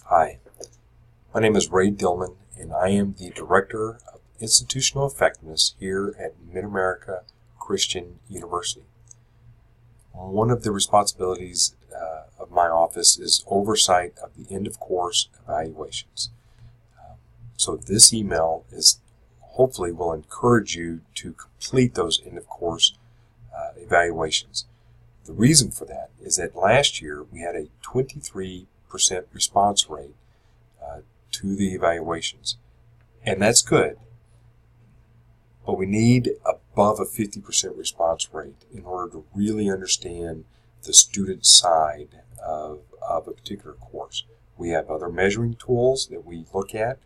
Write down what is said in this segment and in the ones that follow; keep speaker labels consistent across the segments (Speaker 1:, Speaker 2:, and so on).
Speaker 1: Hi, my name is Ray Dillman, and I am the Director of Institutional Effectiveness here at Mid-America Christian University. One of the responsibilities of my office is oversight of the end-of-course evaluations. So this email hopefully will encourage you to complete those end-of-course evaluations. The reason for that is that last year we had a 23% response rate to the evaluations, and that's good, but we need above a 50% response rate in order to really understand the student side of a particular course. We have other measuring tools that we look at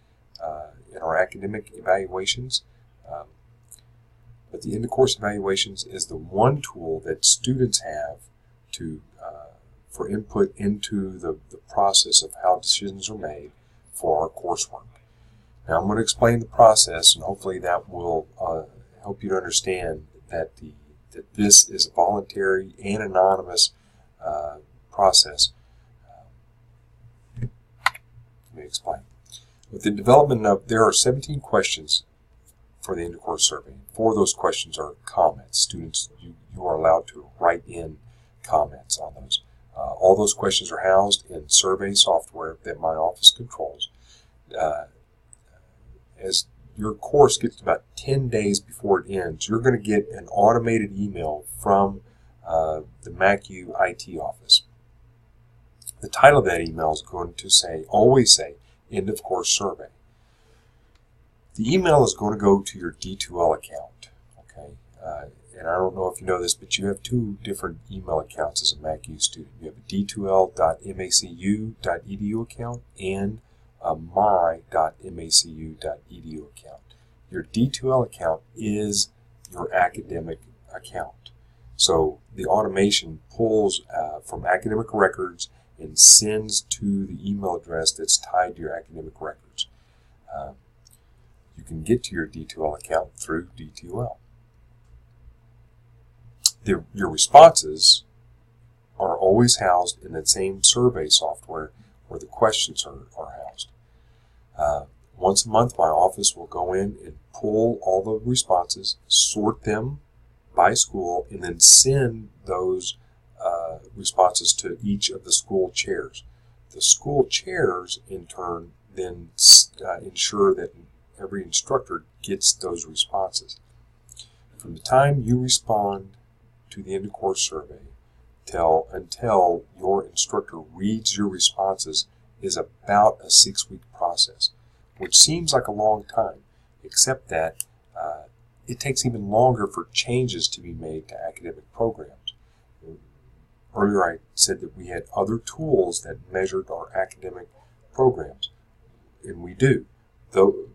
Speaker 1: in our academic evaluations, but the end-of-course evaluations is the one tool that students have for input into the process of how decisions are made for our coursework. Now I'm going to explain the process, and hopefully that will help you to understand that this is a voluntary and anonymous process. Let me explain. With the development of, there are 17 questions for the end-of-course survey. 4 of those questions are comments. Students, you are allowed to write in comments on those. All those questions are housed in survey software that my office controls. As your course gets to about 10 days before it ends, you're going to get an automated email from the MACU IT office. The title of that email is going to always say, end of course survey. The email is going to go to your D2L account. Okay, and I don't know if you know this, but you have 2 different email accounts as a MACU student. You have a d2l.macu.edu account and a my.macu.edu account. Your D2L account is your academic account. So the automation pulls from academic records and sends to the email address that's tied to your academic records. You can get to your D2L account through D2L. Your responses are always housed in that same survey software where the questions are housed. Once a month, my office will go in and pull all the responses, sort them by school, and then send those responses to each of the school chairs. The school chairs, in turn, then ensure that every instructor gets those responses. From the time you respond to the end-of-course survey until your instructor reads your responses is about a 6-week process, which seems like a long time, except that it takes even longer for changes to be made to academic programs. Earlier I said that we had other tools that measured our academic programs, and we do. Those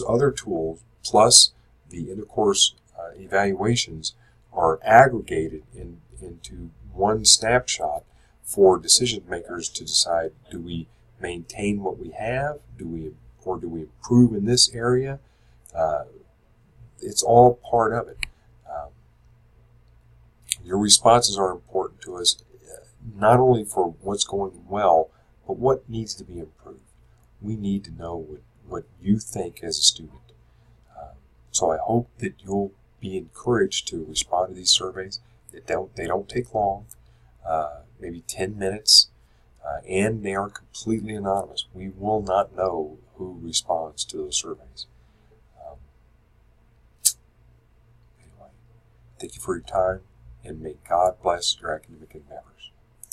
Speaker 1: other tools, plus the end-of-course evaluations, are aggregated into one snapshot for decision makers to decide, do we maintain what we have, or do we improve in this area? It's all part of it. Your responses are important to us, not only for what's going well, but what needs to be improved. We need to know what you think as a student. So I hope that you'll be encouraged to respond to these surveys. They don't take long, maybe 10 minutes, and they are completely anonymous. We will not know who responds to those surveys. Anyway, thank you for your time, and may God bless your academic endeavors.